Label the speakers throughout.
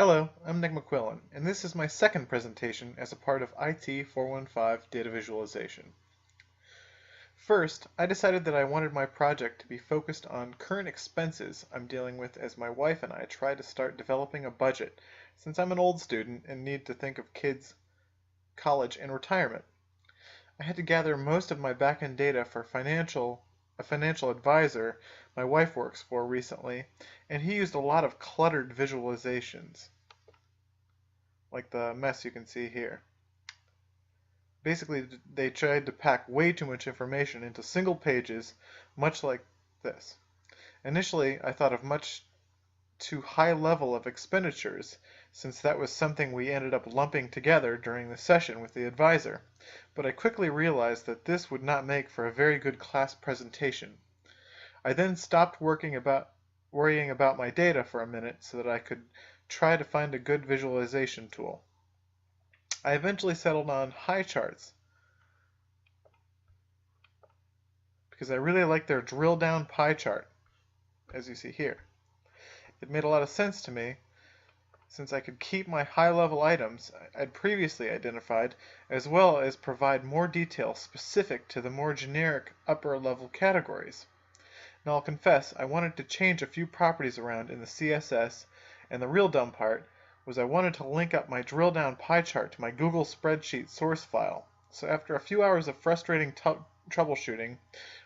Speaker 1: Hello, I'm Nick McQuillen, and this is my second presentation as a part of IT 415 Data Visualization. First, I decided that I wanted my project to be focused on current expenses I'm dealing with as my wife and I try to start developing a budget, since I'm an old student and need to think of kids, college, and retirement. I had to gather most of my back-end data for a financial advisor my wife works for recently, and he used a lot of cluttered visualizations, like the mess you can see here. Basically, they tried to pack way too much information into single pages, much like this. Initially, I thought of much too high level of expenditures, since that was something we ended up lumping together during the session with the advisor, but I quickly realized that this would not make for a very good class presentation. I then stopped worrying about my data for a minute so that I could try to find a good visualization tool. I eventually settled on high charts because I really like their drill down pie chart, as you see here. It made a lot of sense to me since I could keep my high-level items I'd previously identified, as well as provide more detail specific to the more generic upper-level categories. Now I'll confess, I wanted to change a few properties around in the CSS, and the real dumb part was I wanted to link up my drill down pie chart to my Google spreadsheet source file. So after a few hours of frustrating troubleshooting,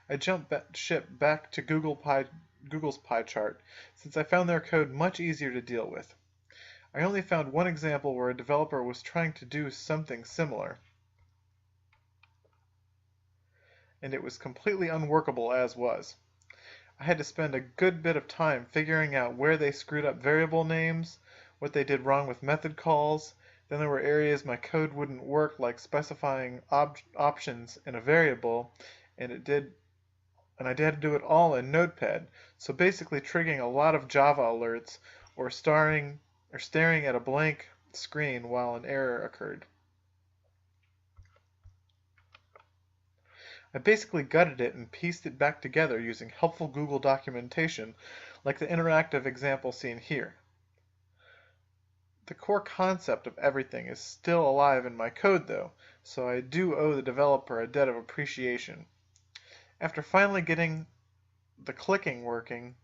Speaker 1: I jumped ship back to Google's pie chart since I found their code much easier to deal with. I only found one example where a developer was trying to do something similar, and it was completely unworkable as was. I had to spend a good bit of time figuring out where they screwed up variable names, what they did wrong with method calls. Then there were areas my code wouldn't work, like specifying options in a variable, and I had to do it all in Notepad, so basically triggering a lot of Java alerts or staring at a blank screen while an error occurred. I basically gutted it and pieced it back together using helpful Google documentation like the interactive example seen here. The core concept of everything is still alive in my code though, so I do owe the developer a debt of appreciation. After finally getting the clicking working,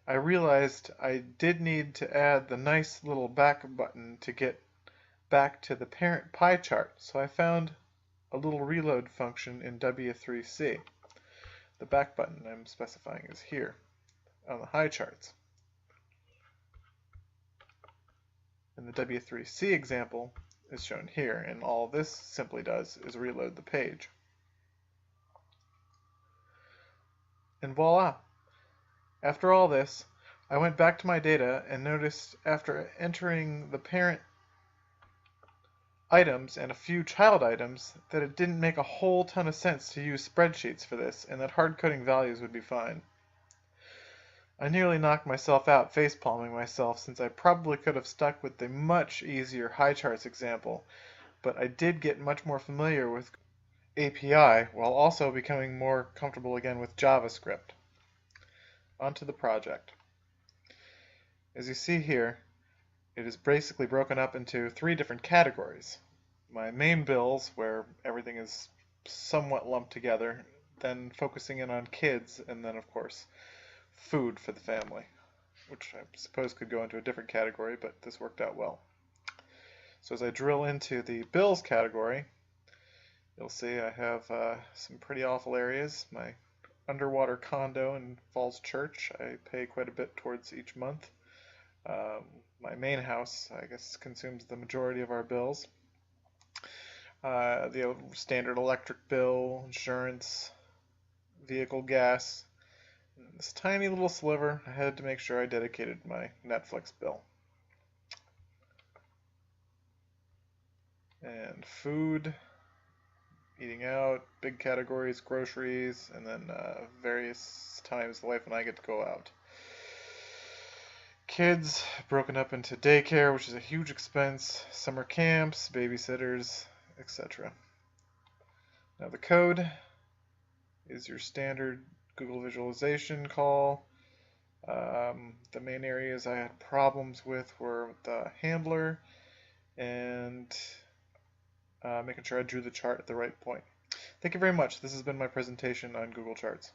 Speaker 1: I realized I did need to add the nice little back button to get back to the parent pie chart, so I found a little reload function in W3C. The back button I'm specifying is here on the high charts. And the W3C example is shown here, and all this simply does is reload the page. And voila! After all this, I went back to my data and noticed after entering the parent items and a few child items that it didn't make a whole ton of sense to use spreadsheets for this, and that hard-coding values would be fine. I nearly knocked myself out facepalming myself since I probably could have stuck with the much easier high charts example, but I did get much more familiar with API while also becoming more comfortable again with JavaScript. Onto the project. As you see here, it is basically broken up into three different categories. My main bills, where everything is somewhat lumped together, then focusing in on kids, and then of course food for the family, which I suppose could go into a different category, but this worked out well. So as I drill into the bills category, you'll see I have some pretty awful areas. My underwater condo in Falls Church, I pay quite a bit towards each month. My main house, I guess, consumes the majority of our bills. The standard electric bill, insurance, vehicle gas. This tiny little sliver, I had to make sure I dedicated my Netflix bill. And food, eating out, big categories, groceries, and then various times the wife and I get to go out. Kids, broken up into daycare, which is a huge expense, summer camps, babysitters, etc. Now the code is your standard Google visualization call. The main areas I had problems with were the handler and making sure I drew the chart at the right point. Thank you very much. This has been my presentation on Google Charts.